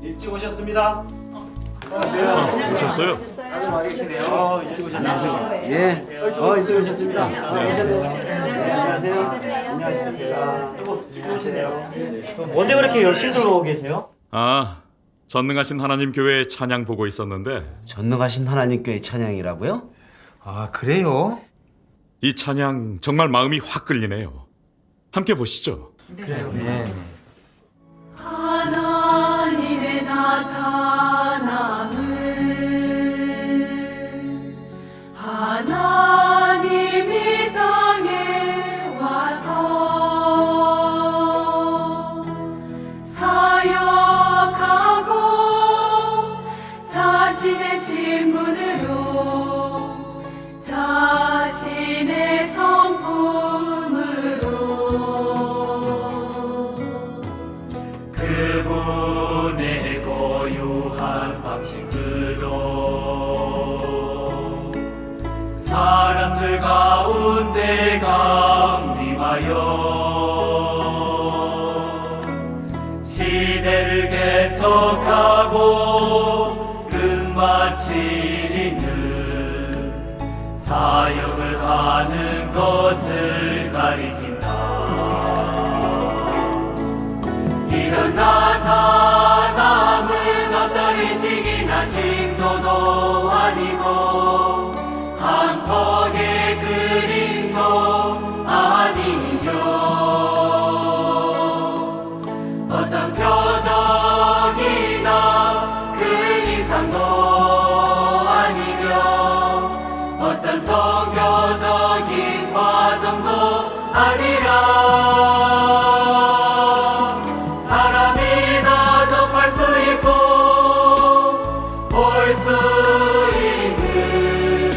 일찍 오셨습니다. 오셨어요? 다들 와 계시네요. 일찍 오셨나요? 예. 일찍 오셨습니다. 오셨네요. 네, 안녕하세요. 안녕하십니까. 안녕하세요. 뭔데 그렇게 열심히 들어오고 계세요? 아, 전능하신 하나님 교회 찬양 보고 있었는데 전능하신 하나님께 찬양이라고요? 아, 그래요? 이 찬양 정말 마음이 확 끌리네요. 함께 보시죠. 네. 하나님의 나타남을 하나님이 땅에 와서 사역하고 자신의 신분으로 자신의 성품으로 그분의 고유한 방식으로 사람들 가운데 강림하여 시대를 개척하고 끝마치는 사역을 하는 것을 가리킨다. 이런 나타남은 어떤 의식이나 징조도 아니고 한 폭의 그림도 아니며 어떤 표적이나 그 이상도 아니며 어떤 종교적인 과정도 아니라 수 있는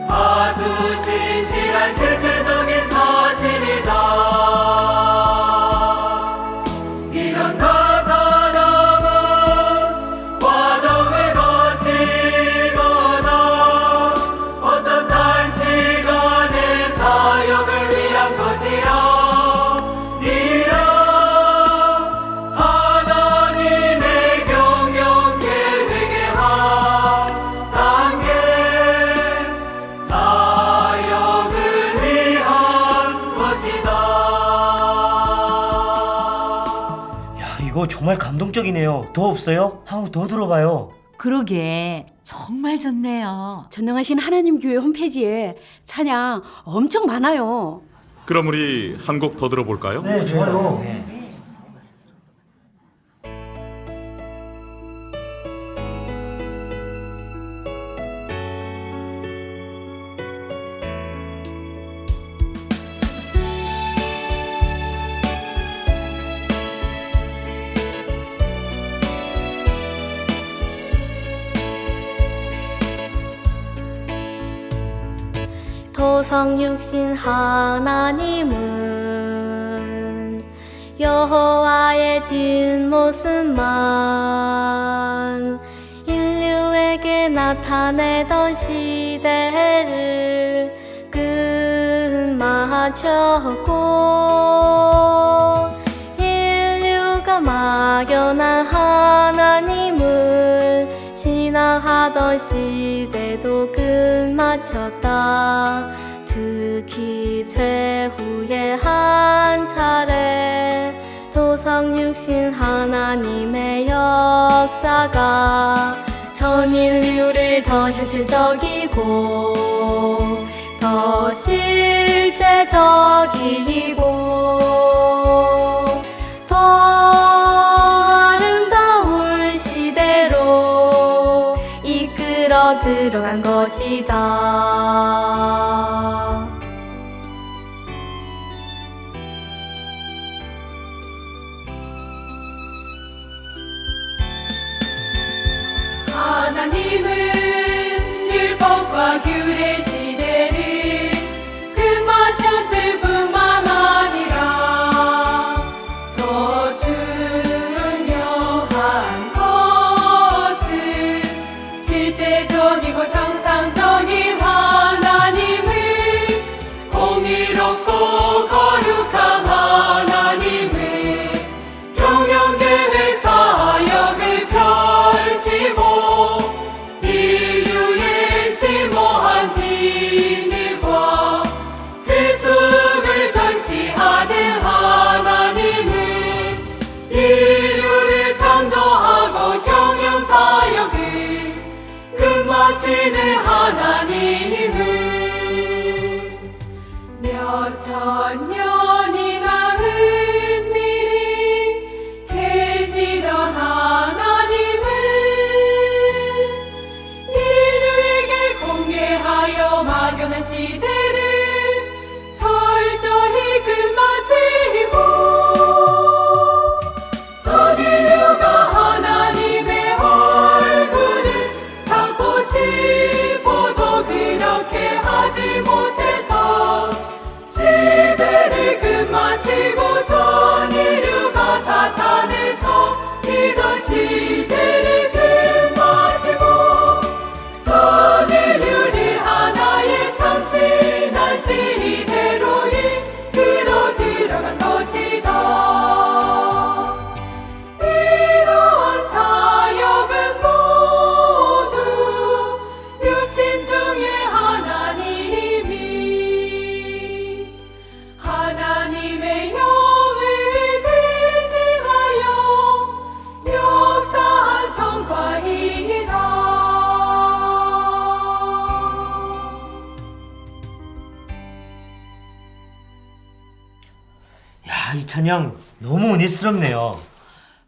아주 진실한 실제적인 사실이다. 이런 나타남은 과정을 거치거나 어떤 단시간의 사역을 위한 것이라. 이거 정말 감동적이네요. 더 없어요? 한국 더 들어봐요. 그러게 정말 좋네요. 전능하신 하나님 교회 홈페이지에 찬양 엄청 많아요. 그럼 우리 한 곡 더 들어볼까요? 네, 좋아요. 도성육신 하나님은 여호와의 뒷모습만 인류에게 나타내던 시대를 끝마쳤고 인류가 막연한 하나님을 신앙하던 시대도 끝마쳤다. 특히 최후의 한 차례 도성육신 하나님의 역사가 전 인류를 더 현실적이고 더 실제적이고 더 아름다운 시대로 이끌어 들어간 것이다. 하나님은 율법과 규례 시대를 끝마쳤을 뿐만 아니라 더 중요한 것은 실제적이고 정상적인 하나님을 공의롭고 거룩한 하나님을 경영계획 사역을 찬양 너무 은혜스럽네요.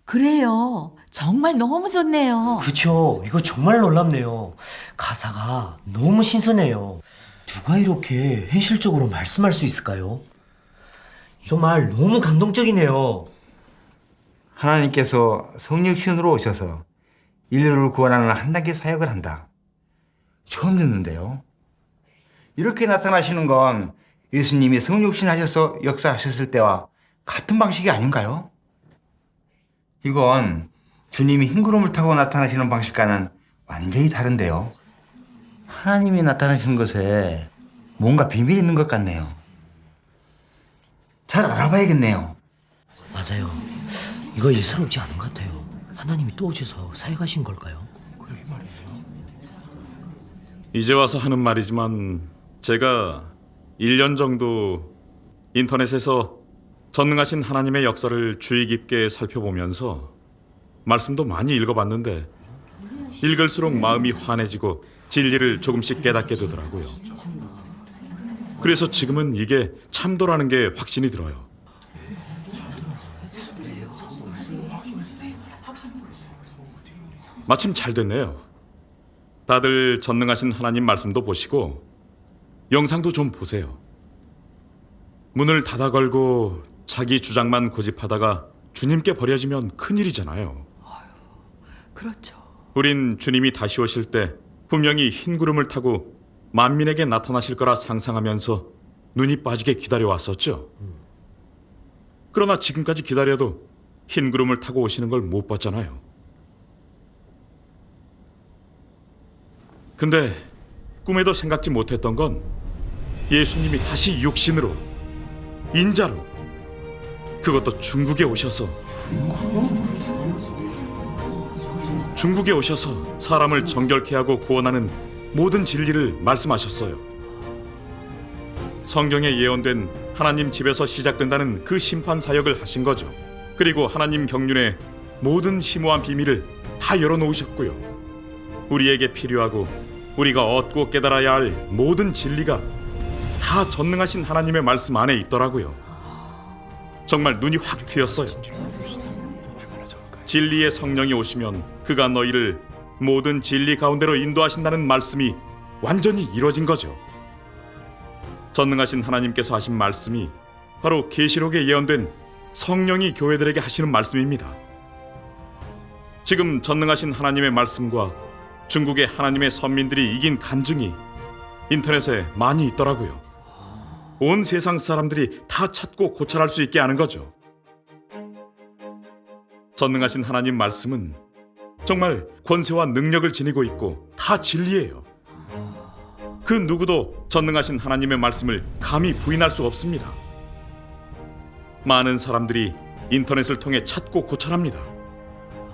그래요. 정말 너무 좋네요. 그쵸? 이거 정말 놀랍네요. 가사가 너무 신선해요. 누가 이렇게 현실적으로 말씀할 수 있을까요? 정말 너무 감동적이네요. 하나님께서 성육신으로 오셔서 인류를 구원하는 한 단계 사역을 한다. 처음 듣는데요. 이렇게 나타나시는 건 예수님이 성육신 하셔서 역사하셨을 때와 같은 방식이 아닌가요? 이건 주님이 흰구름을 타고 나타나시는 방식과는 완전히 다른데요. 하나님이 나타나시는 것에 뭔가 비밀이 있는 것 같네요. 잘 알아봐야겠네요. 맞아요. 이거 예사롭지 않은 것 같아요. 하나님이 또 오셔서 사역하신 걸까요? 이제 와서 하는 말이지만 제가 1년 정도 인터넷에서 전능하신 하나님의 역사를 주의 깊게 살펴보면서 말씀도 많이 읽어봤는데 읽을수록 마음이 환해지고 진리를 조금씩 깨닫게 되더라고요. 그래서 지금은 이게 참도라는 게 확신이 들어요. 마침 잘 됐네요. 다들 전능하신 하나님 말씀도 보시고 영상도 좀 보세요. 문을 닫아 걸고 자기 주장만 고집하다가 주님께 버려지면 큰일이잖아요. 그렇죠. 우린 주님이 다시 오실 때 분명히 흰 구름을 타고 만민에게 나타나실 거라 상상하면서 눈이 빠지게 기다려왔었죠. 그러나 지금까지 기다려도 흰 구름을 타고 오시는 걸 못 봤잖아요. 근데 꿈에도 생각지 못했던 건 예수님이 다시 육신으로, 인자로, 그것도 중국에 오셔서 사람을 정결케 하고 구원하는 모든 진리를 말씀하셨어요. 성경에 예언된 하나님 집에서 시작된다는 그 심판 사역을 하신 거죠. 그리고 하나님 경륜의 모든 심오한 비밀을 다 열어놓으셨고요. 우리에게 필요하고 우리가 얻고 깨달아야 할 모든 진리가 다 전능하신 하나님의 말씀 안에 있더라고요. 정말 눈이 확 트였어요. 진리의 성령이 오시면 그가 너희를 모든 진리 가운데로 인도하신다는 말씀이 완전히 이루어진 거죠. 전능하신 하나님께서 하신 말씀이 바로 계시록에 예언된 성령이 교회들에게 하시는 말씀입니다. 지금 전능하신 하나님의 말씀과 중국의 하나님의 선민들이 이긴 간증이 인터넷에 많이 있더라고요. 온 세상 사람들이 다 찾고 고찰할 수 있게 하는 거죠. 전능하신 하나님 말씀은 정말 권세와 능력을 지니고 있고 다 진리예요. 그 누구도 전능하신 하나님의 말씀을 감히 부인할 수 없습니다. 많은 사람들이 인터넷을 통해 찾고 고찰합니다.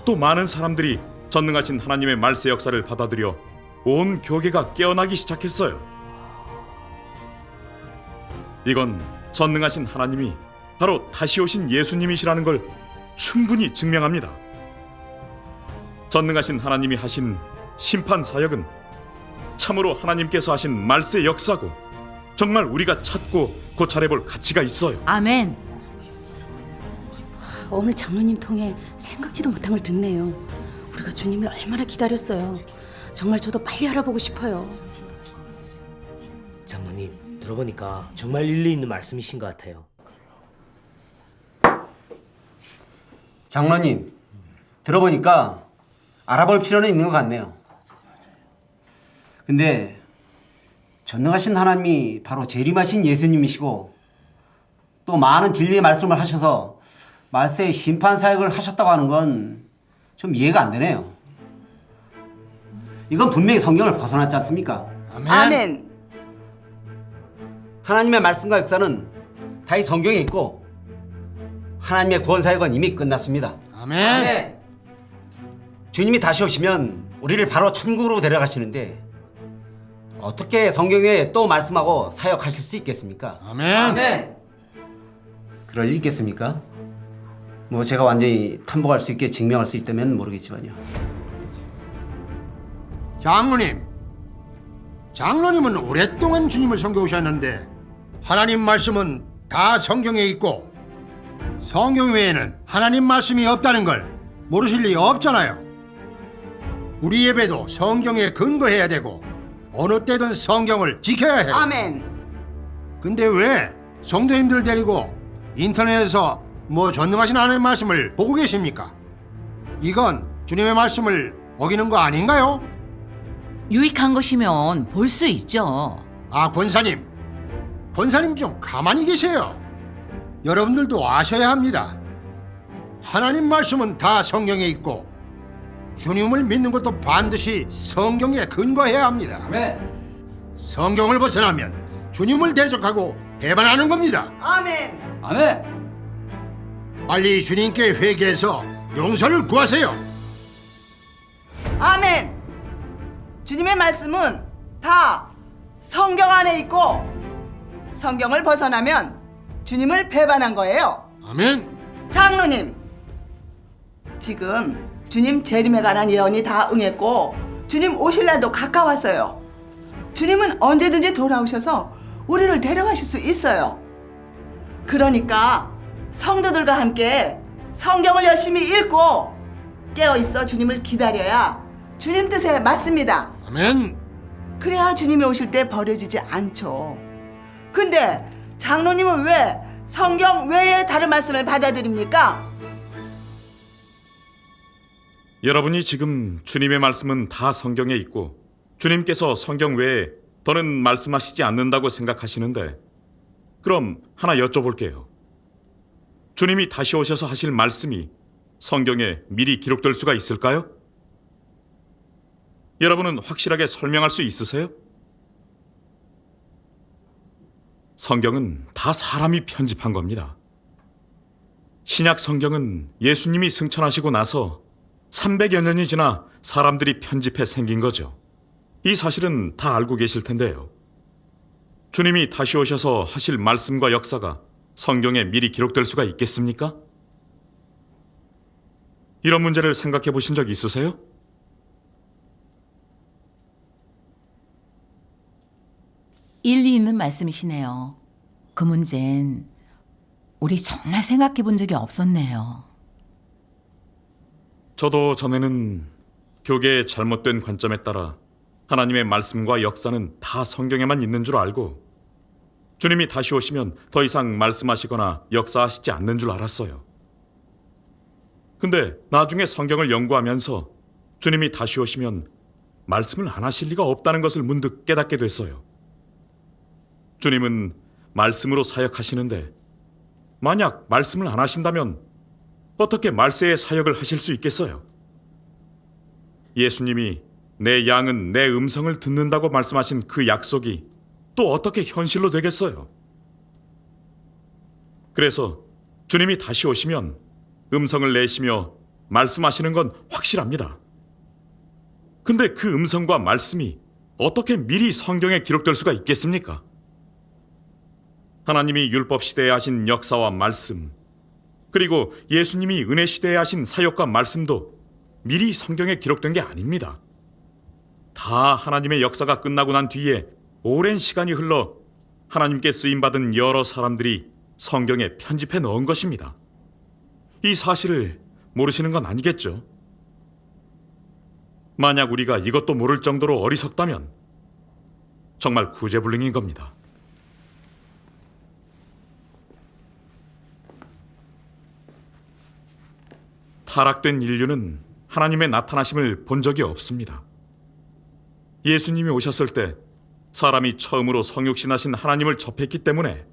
또 많은 사람들이 전능하신 하나님의 말세 역사를 받아들여 온 교계가 깨어나기 시작했어요. 이건 전능하신 하나님이 바로 다시 오신 예수님이시라는 걸 충분히 증명합니다. 전능하신 하나님이 하신 심판 사역은 참으로 하나님께서 하신 말세 역사고 정말 우리가 찾고 고찰해볼 가치가 있어요. 아멘. 오늘 장로님 통해 생각지도 못한 걸 듣네요. 우리가 주님을 얼마나 기다렸어요. 정말 저도 빨리 알아보고 싶어요. 장로님, 들어보니까 정말 일리 있는 말씀이신 것 같아요. 장로님, 들어보니까 알아볼 필요는 있는 것 같네요. 근데 전능하신 하나님이 바로 재림하신 예수님이시고 또 많은 진리의 말씀을 하셔서 말세의 심판 사역을 하셨다고 하는 건 좀 이해가 안 되네요. 이건 분명히 성경을 벗어났지 않습니까? 아멘. 하나님의 말씀과 역사는 다 이 성경에 있고 하나님의 구원 사역은 이미 끝났습니다. 아멘. 주님이 다시 오시면 우리를 바로 천국으로 데려가시는데 어떻게 성경에 또 말씀하고 사역하실 수 있겠습니까? 아멘. 그럴 리 있겠습니까? 뭐 제가 완전히 탐복할 수 있게 증명할 수 있다면 모르겠지만요. 장로님은 오랫동안 주님을 섬겨오셨는데 하나님 말씀은 다 성경에 있고 성경 외에는 하나님 말씀이 없다는 걸 모르실 리 없잖아요. 우리 예배도 성경에 근거해야 되고 어느 때든 성경을 지켜야 해요. 아멘. 근데 왜 성도님들 데리고 인터넷에서 뭐 전능하신 하나님의 말씀을 보고 계십니까? 이건 주님의 말씀을 어기는 거 아닌가요? 유익한 것이면 볼 수 있죠. 아, 권사님 좀 가만히 계세요. 여러분들도 아셔야 합니다. 하나님 말씀은 다 성경에 있고 주님을 믿는 것도 반드시 성경에 근거해야 합니다. 성경을 벗어나면 주님을 대적하고 배반하는 겁니다. 아멘. 빨리 주님께 회개해서 용서를 구하세요. 아멘. 주님의 말씀은 다 성경 안에 있고 성경을 벗어나면 주님을 배반한 거예요. 아멘. 장로님, 지금 주님 재림에 관한 예언이 다 응했고 주님 오실 날도 가까웠어요. 주님은 언제든지 돌아오셔서 우리를 데려가실 수 있어요. 그러니까 성도들과 함께 성경을 열심히 읽고 깨어있어 주님을 기다려야 주님 뜻에 맞습니다. 아멘. 그래야 주님이 오실 때 버려지지 않죠. 근데 장로님은 왜 성경 외에 다른 말씀을 받아들입니까? 여러분이 지금 주님의 말씀은 다 성경에 있고 주님께서 성경 외에 더는 말씀하시지 않는다고 생각하시는데, 그럼 하나 여쭤볼게요. 주님이 다시 오셔서 하실 말씀이 성경에 미리 기록될 수가 있을까요? 여러분은 확실하게 설명할 수 있으세요? 성경은 다 사람이 편집한 겁니다. 신약 성경은 예수님이 승천하시고 나서 300여 년이 지나 사람들이 편집해 생긴 거죠. 이 사실은 다 알고 계실 텐데요. 주님이 다시 오셔서 하실 말씀과 역사가 성경에 미리 기록될 수가 있겠습니까? 이런 문제를 생각해 보신 적 있으세요? 일리 있는 말씀이시네요. 그 문제는 우리 정말 생각해 본 적이 없었네요. 저도 전에는 교계의 잘못된 관점에 따라 하나님의 말씀과 역사는 다 성경에만 있는 줄 알고 주님이 다시 오시면 더 이상 말씀하시거나 역사하시지 않는 줄 알았어요. 근데 나중에 성경을 연구하면서 주님이 다시 오시면 말씀을 안 하실 리가 없다는 것을 문득 깨닫게 됐어요. 주님은 말씀으로 사역하시는데 만약 말씀을 안 하신다면 어떻게 말세의 사역을 하실 수 있겠어요? 예수님이 내 양은 내 음성을 듣는다고 말씀하신 그 약속이 또 어떻게 현실로 되겠어요? 그래서 주님이 다시 오시면 음성을 내시며 말씀하시는 건 확실합니다. 근데 그 음성과 말씀이 어떻게 미리 성경에 기록될 수가 있겠습니까? 하나님이 율법 시대에 하신 역사와 말씀, 그리고 예수님이 은혜 시대에 하신 사역과 말씀도 미리 성경에 기록된 게 아닙니다. 다 하나님의 역사가 끝나고 난 뒤에 오랜 시간이 흘러 하나님께 쓰임받은 여러 사람들이 성경에 편집해 넣은 것입니다. 이 사실을 모르시는 건 아니겠죠? 만약 우리가 이것도 모를 정도로 어리석다면 정말 구제불능인 겁니다. 타락된 인류는 하나님의 나타나심을 본 적이 없습니다. 예수님이 오셨을 때 사람이 처음으로 성육신하신 하나님을 접했기 때문에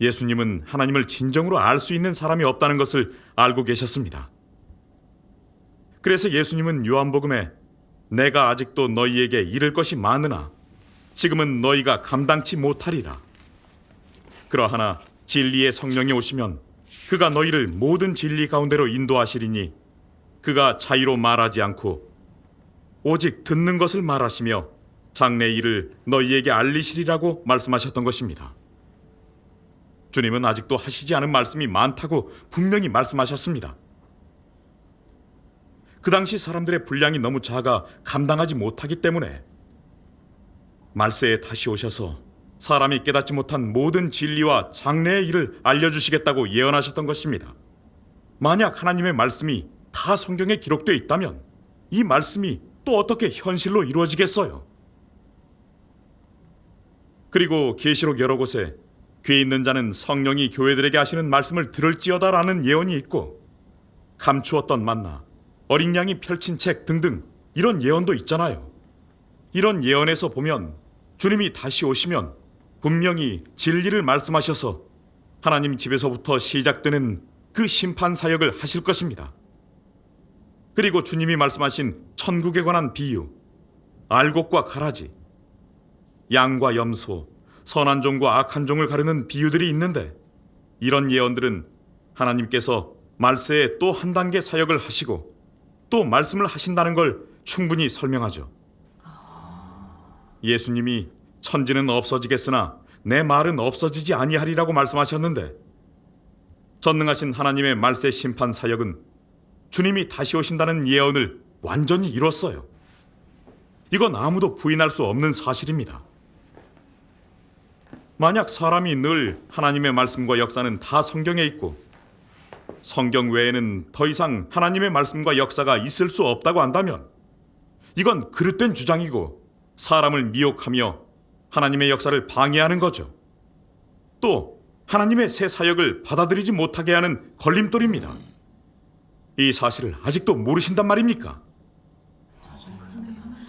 예수님은 하나님을 진정으로 알 수 있는 사람이 없다는 것을 알고 계셨습니다. 그래서 예수님은 요한복음에 내가 아직도 너희에게 이를 것이 많으나 지금은 너희가 감당치 못하리라. 그러하나 진리의 성령이 오시면 그가 너희를 모든 진리 가운데로 인도하시리니 그가 자의로 말하지 않고 오직 듣는 것을 말하시며 장래 일을 너희에게 알리시리라고 말씀하셨던 것입니다. 주님은 아직도 하시지 않은 말씀이 많다고 분명히 말씀하셨습니다. 그 당시 사람들의 분량이 너무 작아 감당하지 못하기 때문에 말세에 다시 오셔서 사람이 깨닫지 못한 모든 진리와 장래의 일을 알려주시겠다고 예언하셨던 것입니다. 만약 하나님의 말씀이 다 성경에 기록되어 있다면 이 말씀이 또 어떻게 현실로 이루어지겠어요? 그리고 계시록 여러 곳에 귀 있는 자는 성령이 교회들에게 하시는 말씀을 들을지어다라는 예언이 있고, 감추었던 만나, 어린 양이 펼친 책 등등 이런 예언도 있잖아요. 이런 예언에서 보면 주님이 다시 오시면 분명히 진리를 말씀하셔서 하나님 집에서부터 시작되는 그 심판 사역을 하실 것입니다. 그리고 주님이 말씀하신 천국에 관한 비유, 알곡과 가라지, 양과 염소, 선한 종과 악한 종을 가르는 비유들이 있는데, 이런 예언들은 하나님께서 말세에 또 한 단계 사역을 하시고 또 말씀을 하신다는 걸 충분히 설명하죠. 예수님이 천지는 없어지겠으나 내 말은 없어지지 아니하리라고 말씀하셨는데, 전능하신 하나님의 말세 심판 사역은 주님이 다시 오신다는 예언을 완전히 이뤘어요. 이건 아무도 부인할 수 없는 사실입니다. 만약 사람이 늘 하나님의 말씀과 역사는 다 성경에 있고 성경 외에는 더 이상 하나님의 말씀과 역사가 있을 수 없다고 한다면 이건 그릇된 주장이고 사람을 미혹하며 하나님의 역사를 방해하는 거죠. 또 하나님의 새 사역을 받아들이지 못하게 하는 걸림돌입니다. 이 사실을 아직도 모르신단 말입니까?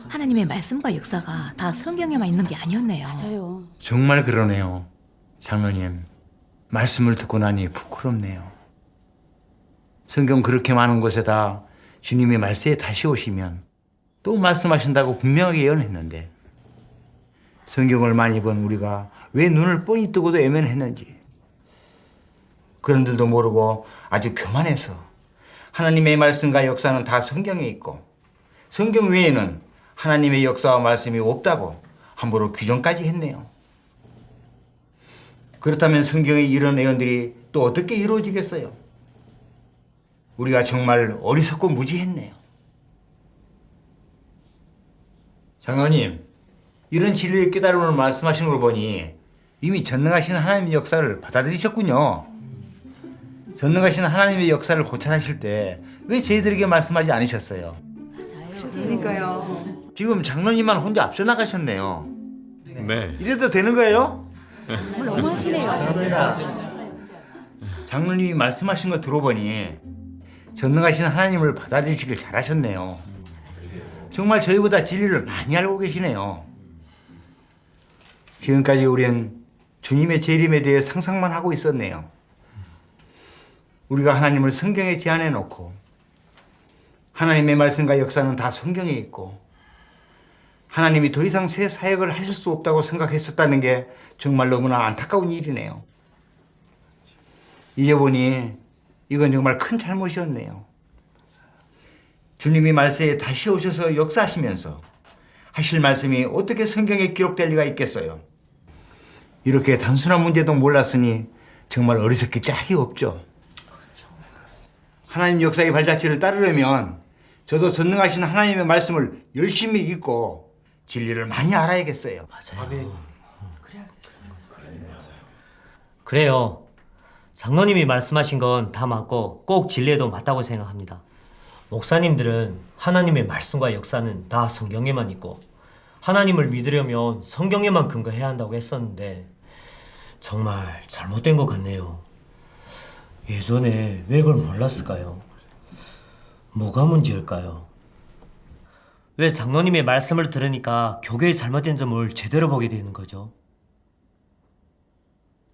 하나님의 말씀과 역사가 다 성경에만 있는 게 아니었네요. 맞아요. 정말 그러네요. 장로님, 말씀을 듣고 나니 부끄럽네요. 성경 그렇게 많은 곳에다 주님이 말세에 다시 오시면 또 말씀하신다고 분명하게 예언했는데, 성경을 많이 본 우리가 왜 눈을 뻔히 뜨고도 애면했는지, 그런들도 모르고 아주 교만해서 하나님의 말씀과 역사는 다 성경에 있고 성경 외에는 하나님의 역사와 말씀이 없다고 함부로 규정까지 했네요. 그렇다면 성경의 이런 예언들이 또 어떻게 이루어지겠어요? 우리가 정말 어리석고 무지했네요. 장로님, 이런 진리의 깨달음을 말씀하신 걸 보니 이미 전능하신 하나님의 역사를 받아들이셨군요. 전능하신 하나님의 역사를 고찰하실 때 왜 저희들에게 말씀하지 않으셨어요? 그러니까요. 지금 장로님만 혼자 앞서 나가셨네요. 네. 이래도 되는 거예요? 정말 너무하시네요. 장로님이 말씀하신 거 들어보니 전능하신 하나님을 받아들이시길 잘하셨네요. 정말 저희보다 진리를 많이 알고 계시네요. 지금까지 우린 주님의 재림에 대해 상상만 하고 있었네요. 우리가 하나님을 성경에 제안해 놓고 하나님의 말씀과 역사는 다 성경에 있고 하나님이 더 이상 새 사역을 하실 수 없다고 생각했었다는 게 정말 너무나 안타까운 일이네요. 이제 보니 이건 정말 큰 잘못이었네요. 주님이 말세에 다시 오셔서 역사하시면서 하실 말씀이 어떻게 성경에 기록될 리가 있겠어요? 이렇게 단순한 문제도 몰랐으니 정말 어리석기 짝이 없죠. 하나님 역사의 발자취를 따르려면 저도 전능하신 하나님의 말씀을 열심히 읽고 진리를 많이 알아야겠어요. 맞아요. 그래요. 장로님이 말씀하신 건 다 맞고 꼭 진리에도 맞다고 생각합니다. 목사님들은 하나님의 말씀과 역사는 다 성경에만 있고 하나님을 믿으려면 성경에만 근거해야 한다고 했었는데 정말 잘못된 것 같네요. 예전에 왜 그걸 몰랐을까요? 뭐가 문제일까요? 왜 장로님의 말씀을 들으니까 교회의 잘못된 점을 제대로 보게 되는 거죠?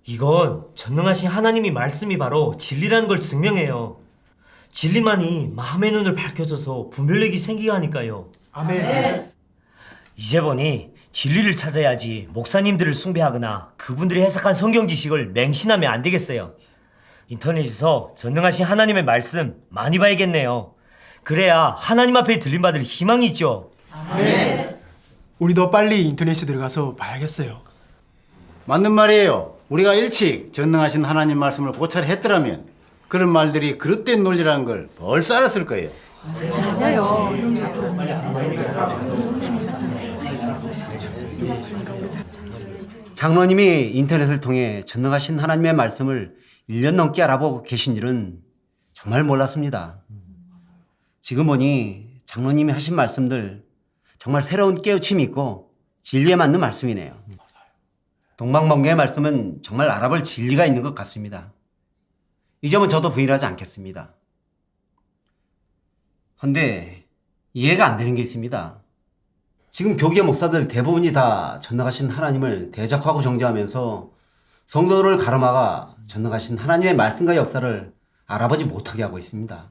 이건 전능하신 하나님이 말씀이 바로 진리라는 걸 증명해요. 진리만이 마음의 눈을 밝혀줘서 분별력이 생기게 하니까요. 아멘. 이제 보니 진리를 찾아야지 목사님들을 숭배하거나 그분들이 해석한 성경 지식을 맹신하면 안 되겠어요. 인터넷에서 전능하신 하나님의 말씀 많이 봐야겠네요. 그래야 하나님 앞에 들림받을 희망이 있죠. 아멘. 우리도 빨리 인터넷에 들어가서 봐야겠어요. 맞는 말이에요. 우리가 일찍 전능하신 하나님 말씀을 고찰했더라면 그런 말들이 그릇된 논리라는 걸 벌써 알았을 거예요. 맞아요. 장로님이 인터넷을 통해 전능하신 하나님의 말씀을 1년 넘게 알아보고 계신 줄은 정말 몰랐습니다. 지금 보니 장로님이 하신 말씀들 정말 새로운 깨우침이 있고 진리에 맞는 말씀이네요. 동방번개의 말씀은 정말 알아볼 진리가 있는 것 같습니다. 이 점은 저도 부인하지 않겠습니다. 그런데 이해가 안 되는 게 있습니다. 지금 교계 목사들 대부분이 다 전능하신 하나님을 대적하고 정죄하면서 성도들을 가로막아 전능하신 하나님의 말씀과 역사를 알아보지 못하게 하고 있습니다.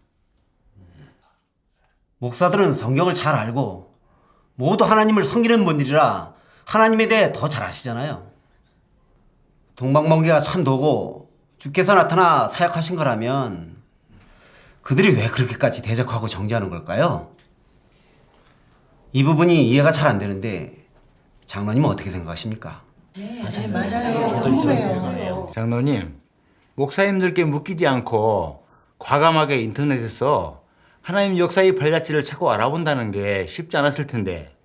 목사들은 성경을 잘 알고 모두 하나님을 섬기는 분들이라 하나님에 대해 더 잘 아시잖아요. 동방번개가 참도고 주께서 나타나 사역하신 거라면 그들이 왜 그렇게까지 대적하고 정죄하는 걸까요? 이 부분이 이해가 잘 안 되는데 장로님은 어떻게 생각하십니까? 장로님, 목사님들께 묶이지 않고 과감하게 인터넷에서 하나님 역사의 발자취를 찾고 알아본다는 게 쉽지 않았을 텐데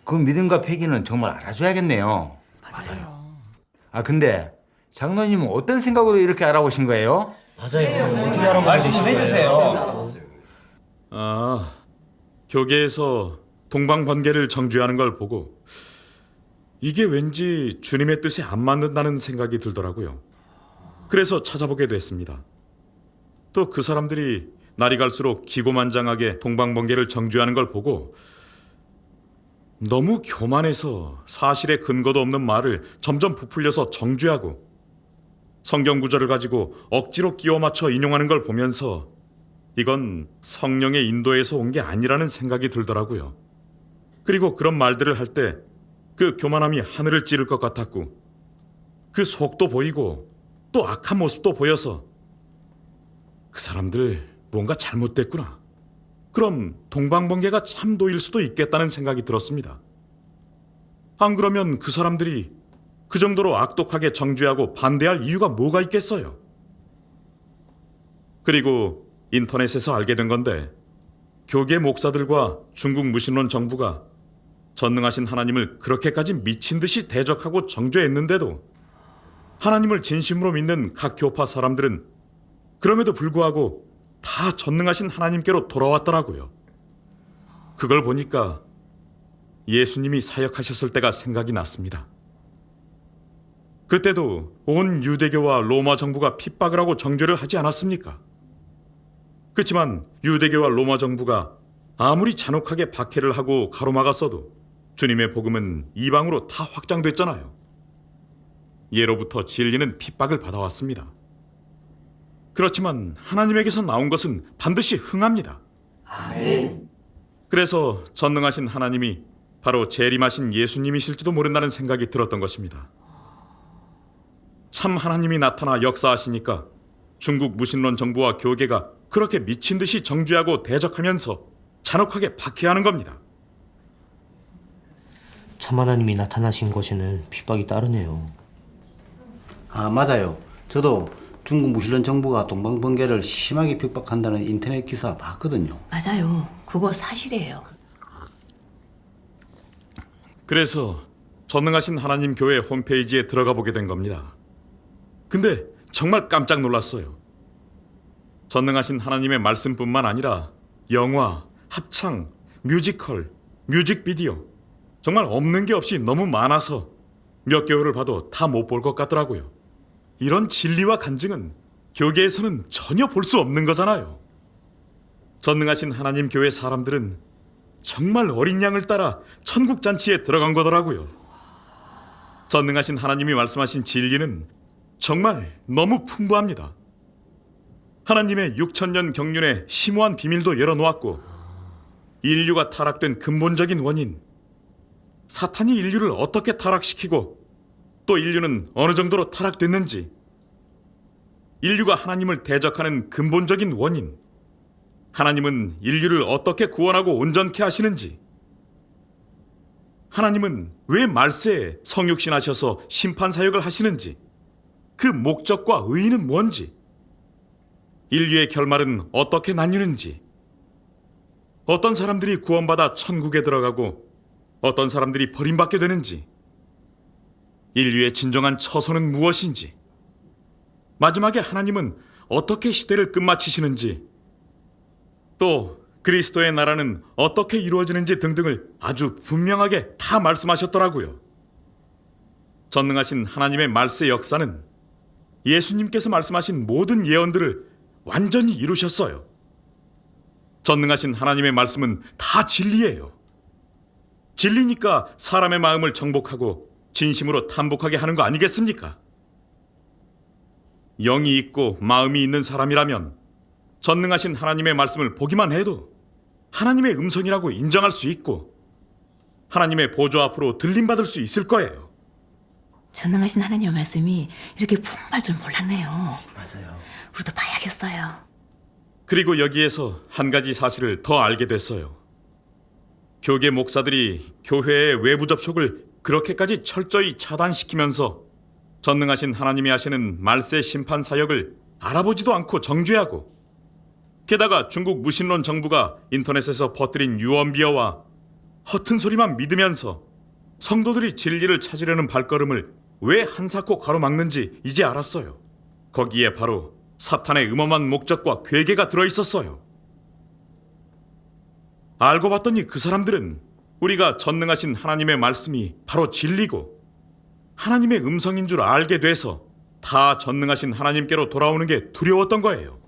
그 믿음과 패기는 정말 알아줘야겠네요. 맞아요. 아 근데 장로님은 어떤 생각으로 이렇게 알아보신 거예요? 맞아요. 어떻게 알아보게 말씀 좀 되신 해주세요. 아, 교계에서 동방번개를 정죄하는 걸 보고 이게 왠지 주님의 뜻에 안 맞는다는 생각이 들더라고요. 그래서 찾아보게 됐습니다. 또 그 사람들이 날이 갈수록 기고만장하게 동방번개를 정죄하는 걸 보고 너무 교만해서 사실에 근거도 없는 말을 점점 부풀려서 정죄하고 성경 구절을 가지고 억지로 끼워 맞춰 인용하는 걸 보면서 이건 성령의 인도에서 온 게 아니라는 생각이 들더라고요. 그리고 그런 말들을 할 때 그 교만함이 하늘을 찌를 것 같았고 그 속도 보이고 또 악한 모습도 보여서 그 사람들 뭔가 잘못됐구나. 그럼 동방번개가 참도일 수도 있겠다는 생각이 들었습니다. 안 그러면 그 사람들이 그 정도로 악독하게 정죄하고 반대할 이유가 뭐가 있겠어요? 그리고 인터넷에서 알게 된 건데 교계 목사들과 중국 무신론 정부가 전능하신 하나님을 그렇게까지 미친 듯이 대적하고 정죄했는데도 하나님을 진심으로 믿는 각 교파 사람들은 그럼에도 불구하고 다 전능하신 하나님께로 돌아왔더라고요. 그걸 보니까 예수님이 사역하셨을 때가 생각이 났습니다. 그때도 온 유대교와 로마 정부가 핍박을 하고 정죄를 하지 않았습니까? 그렇지만 유대교와 로마 정부가 아무리 잔혹하게 박해를 하고 가로막았어도 주님의 복음은 이방으로 다 확장됐잖아요. 예로부터 진리는 핍박을 받아왔습니다. 그렇지만 하나님에게서 나온 것은 반드시 흥합니다. 아멘. 그래서 전능하신 하나님이 바로 재림하신 예수님이실지도 모른다는 생각이 들었던 것입니다. 참 하나님이 나타나 역사하시니까 중국 무신론 정부와 교계가 그렇게 미친 듯이 정죄하고 대적하면서 잔혹하게 박해하는 겁니다. 참 하나님이 나타나신 곳에는 핍박이 따르네요. 아, 맞아요. 저도 중국 무신론 정부가 동방번개를 심하게 핍박한다는 인터넷 기사 봤거든요. 맞아요. 그거 사실이에요. 그래서 전능하신 하나님 교회 홈페이지에 들어가 보게 된 겁니다. 근데 정말 깜짝 놀랐어요. 전능하신 하나님의 말씀뿐만 아니라 영화, 합창, 뮤지컬, 뮤직비디오 정말 없는 게 없이 너무 많아서 몇 개월을 봐도 다 못 볼 것 같더라고요. 이런 진리와 간증은 교계에서는 전혀 볼 수 없는 거잖아요. 전능하신 하나님 교회 사람들은 정말 어린 양을 따라 천국 잔치에 들어간 거더라고요. 전능하신 하나님이 말씀하신 진리는 정말 너무 풍부합니다. 하나님의 6,000년 경륜의 심오한 비밀도 열어놓았고 인류가 타락된 근본적인 원인, 사탄이 인류를 어떻게 타락시키고 또 인류는 어느 정도로 타락됐는지, 인류가 하나님을 대적하는 근본적인 원인, 하나님은 인류를 어떻게 구원하고 온전케 하시는지, 하나님은 왜 말세에 성육신하셔서 심판사역을 하시는지, 그 목적과 의의는 뭔지, 인류의 결말은 어떻게 나뉘는지, 어떤 사람들이 구원받아 천국에 들어가고 어떤 사람들이 버림받게 되는지, 인류의 진정한 처소는 무엇인지, 마지막에 하나님은 어떻게 시대를 끝마치시는지, 또 그리스도의 나라는 어떻게 이루어지는지 등등을 아주 분명하게 다 말씀하셨더라고요. 전능하신 하나님의 말세 역사는 예수님께서 말씀하신 모든 예언들을 완전히 이루셨어요. 전능하신 하나님의 말씀은 다 진리예요. 진리니까 사람의 마음을 정복하고 진심으로 탐복하게 하는 거 아니겠습니까? 영이 있고 마음이 있는 사람이라면 전능하신 하나님의 말씀을 보기만 해도 하나님의 음성이라고 인정할 수 있고 하나님의 보좌 앞으로 들림받을 수 있을 거예요. 전능하신 하나님의 말씀이 이렇게 풍부할 줄 몰랐네요. 맞아요. 우리도 봐야겠어요. 그리고 여기에서 한 가지 사실을 더 알게 됐어요. 교계 목사들이 교회의 외부 접촉을 그렇게까지 철저히 차단시키면서 전능하신 하나님이 하시는 말세 심판 사역을 알아보지도 않고 정죄하고, 게다가 중국 무신론 정부가 인터넷에서 퍼뜨린 유언비어와 허튼 소리만 믿으면서 성도들이 진리를 찾으려는 발걸음을 왜 한사코 가로막는지 이제 알았어요. 거기에 바로 사탄의 음험한 목적과 괴계가 들어있었어요. 알고 봤더니 그 사람들은 우리가 전능하신 하나님의 말씀이 바로 진리고 하나님의 음성인 줄 알게 돼서 다 전능하신 하나님께로 돌아오는 게 두려웠던 거예요.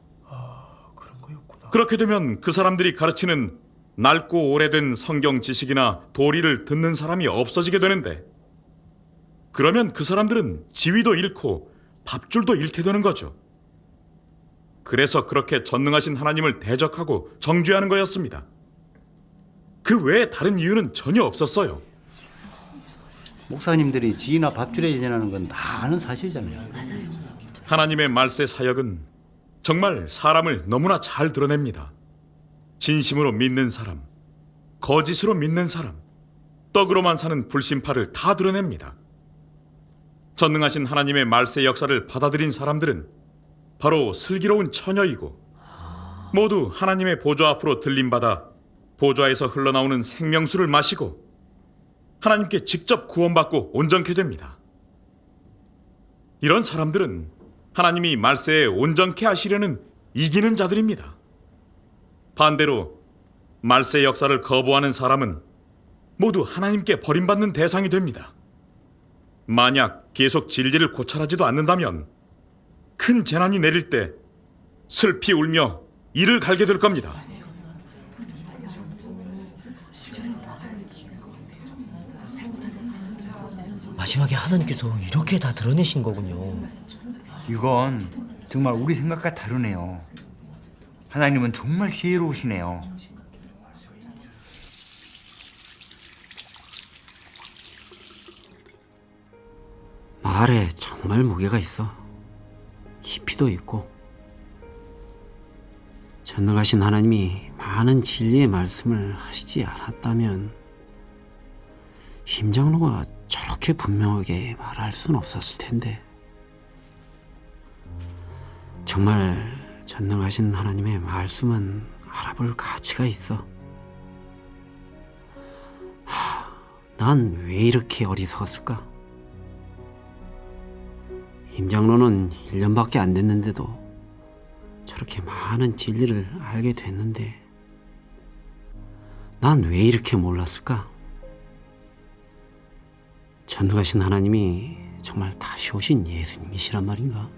그런 거였구나. 그렇게 되면 그 사람들이 가르치는 낡고 오래된 성경 지식이나 도리를 듣는 사람이 없어지게 되는데, 그러면 그 사람들은 지위도 잃고 밥줄도 잃게 되는 거죠. 그래서 그렇게 전능하신 하나님을 대적하고 정죄하는 거였습니다. 그 외에 다른 이유는 전혀 없었어요. 목사님들이 지위나 밥줄에 지내는 건 다 아는 사실이잖아요. 하나님의 말세 사역은 정말 사람을 너무나 잘 드러냅니다. 진심으로 믿는 사람, 거짓으로 믿는 사람, 떡으로만 사는 불신파를 다 드러냅니다. 전능하신 하나님의 말세 역사를 받아들인 사람들은 바로 슬기로운 처녀이고 모두 하나님의 보좌 앞으로 들림받아 보좌에서 흘러나오는 생명수를 마시고 하나님께 직접 구원받고 온전케 됩니다. 이런 사람들은 하나님이 말세에 온전케 하시려는 이기는 자들입니다. 반대로 말세 역사를 거부하는 사람은 모두 하나님께 버림받는 대상이 됩니다. 만약 계속 진리를 고찰하지도 않는다면 큰 재난이 내릴 때 슬피 울며 이를 갈게 될 겁니다. 마지막에 하나님께서 이렇게 다 드러내신 거군요. 이건 정말 우리 생각과 다르네요. 하나님은 정말 지혜로우시네요. 말에 정말 무게가 있어. 깊이도 있고. 전능하신 하나님이 많은 진리의 말씀을 하시지 않았다면 임장로가 저렇게 분명하게 말할 수는 없었을 텐데. 정말 전능하신 하나님의 말씀은 알아볼 가치가 있어. 난 왜 이렇게 어리석었을까? 임장로는 1년밖에 안 됐는데도 저렇게 많은 진리를 알게 됐는데 난 왜 이렇게 몰랐을까? 전능하신 하나님이 정말 다시 오신 예수님이시란 말인가?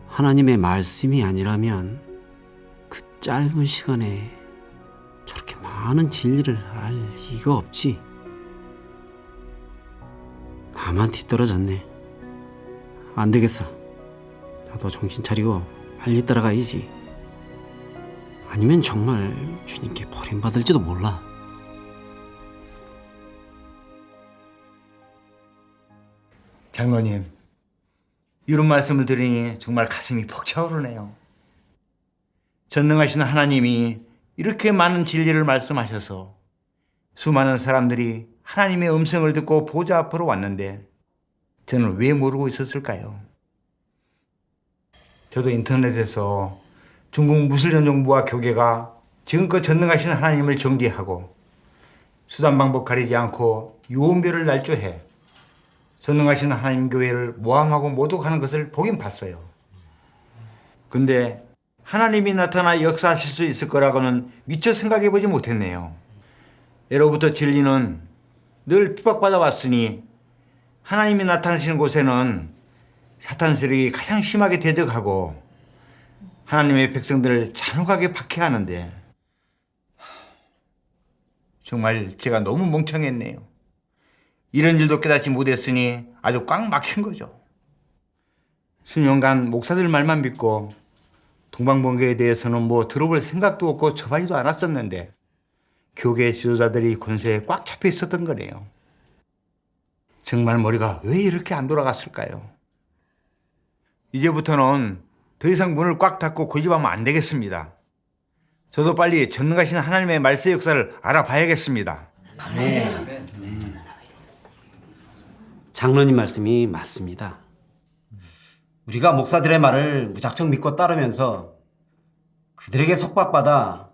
하나님의 말씀이 아니라면 그 짧은 시간에 저렇게 많은 진리를 알 리가 없지. 나만 뒤떨어졌네. 안 되겠어. 나도 정신 차리고 빨리 따라가야지. 아니면 정말 주님께 버림받을지도 몰라. 장로님, 이런 말씀을 들으니 정말 가슴이 벅차오르네요. 전능하신 하나님이 이렇게 많은 진리를 말씀하셔서 수많은 사람들이 하나님의 음성을 듣고 보좌 앞으로 왔는데 저는 왜 모르고 있었을까요? 저도 인터넷에서 중국 무슬림 정부와 교계가 지금껏 전능하신 하나님을 정죄하고 수단 방법 가리지 않고 유언별을 날조해 전능하신 하나님 교회를 모함하고 모독하는 것을 보긴 봤어요. 근데 하나님이 나타나 역사하실 수 있을 거라고는 미처 생각해보지 못했네요. 예로부터 진리는 늘 핍박받아 왔으니 하나님이 나타나시는 곳에는 사탄 세력이 가장 심하게 대적하고 하나님의 백성들을 잔혹하게 박해하는데 정말 제가 너무 멍청했네요. 이런 일도 깨닫지 못했으니 아주 꽉 막힌 거죠. 수년간 목사들 말만 믿고 동방번개에 대해서는 뭐 들어볼 생각도 없고 접하지도 않았었는데 교계 지도자들이 권세에 꽉 잡혀 있었던 거네요. 정말 머리가 왜 이렇게 안 돌아갔을까요? 이제부터는 더 이상 문을 꽉 닫고 고집하면 안 되겠습니다. 저도 빨리 전능하신 하나님의 말세 역사를 알아봐야겠습니다. 장로님 말씀이 맞습니다. 우리가 목사들의 말을 무작정 믿고 따르면서 그들에게 속박받아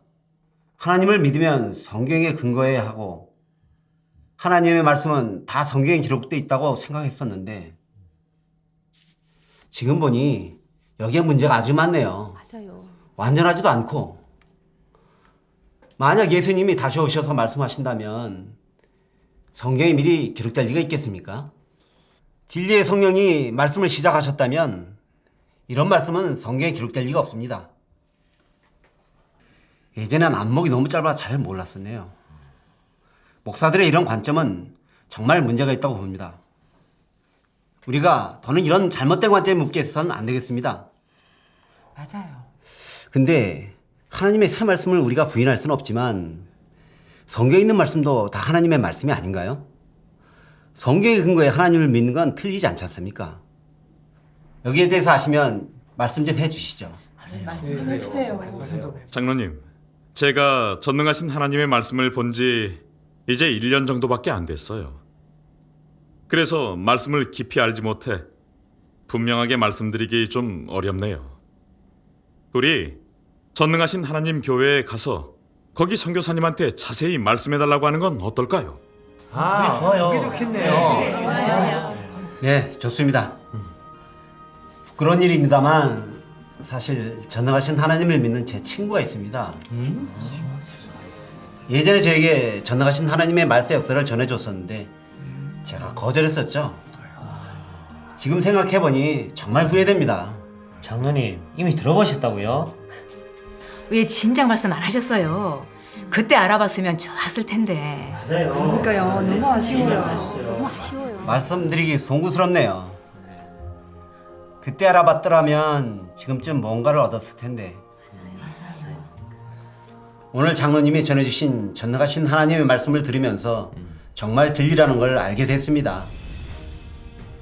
하나님을 믿으면 성경에 근거해야 하고 하나님의 말씀은 다 성경에 기록되어 있다고 생각했었는데 지금 보니 여기에 문제가 아주 많네요. 맞아요. 완전하지도 않고 만약 예수님이 다시 오셔서 말씀하신다면 성경에 미리 기록될 리가 있겠습니까? 진리의 성령이 말씀을 시작하셨다면 이런 말씀은 성경에 기록될 리가 없습니다. 예전엔 안목이 너무 짧아 잘 몰랐었네요. 목사들의 이런 관점은 정말 문제가 있다고 봅니다. 우리가 더는 이런 잘못된 관점에 묶여 있어서는 안 되겠습니다. 맞아요. 근데 하나님의 새 말씀을 우리가 부인할 수는 없지만 성경에 있는 말씀도 다 하나님의 말씀이 아닌가요? 성경의 근거에 하나님을 믿는 건 틀리지 않지 않습니까? 여기에 대해서 아시면 말씀 좀 해주시죠. 말씀 좀 해주세요. 장로님, 제가 전능하신 하나님의 말씀을 본 지 이제 1년 정도밖에 안 됐어요. 그래서 말씀을 깊이 알지 못해 분명하게 말씀드리기 좀 어렵네요. 우리 전능하신 하나님 교회에 가서 거기 선교사님한테 자세히 말씀해달라고 하는 건 어떨까요? 네, 좋아요. 그게 좋겠네요. 네, 좋습니다. 부끄러운 일입니다만 사실 전능하신 하나님을 믿는 제 친구가 있습니다. 예전에 저에게 전능하신 하나님의 말세 역사를 전해줬었는데 제가 거절했었죠. 지금 생각해보니 정말 후회됩니다. 장로님, 이미 들어보셨다고요? 왜 진작 말씀 안 하셨어요? 그때 알아봤으면 좋았을 텐데. 맞아요. 그러니까요. 너무 아쉬워요. 너무 아쉬워요. 말씀드리기 송구스럽네요. 그때 알아봤더라면 지금쯤 뭔가를 얻었을 텐데. 오늘 장로님이 전해주신 전능하신 하나님의 말씀을 들으면서 정말 진리라는 걸 알게 됐습니다.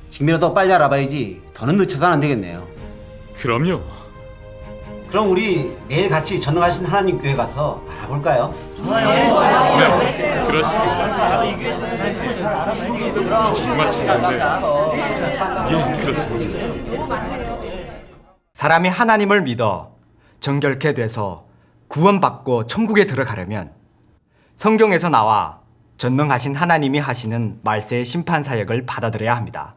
지금이라도 빨리 알아봐야지 더는 늦춰서는 안 되겠네요. 그럼요. 그럼 우리 내일 같이 전능하신 하나님 교회 가서 알아볼까요? 네, 그러시죠. 정말 잘한데. 예, 그렇습니다. 사람이 하나님을 믿어 정결케 돼서 구원받고 천국에 들어가려면 성경에서 나와 전능하신 하나님이 하시는 말세의 심판 사역을 받아들여야 합니다.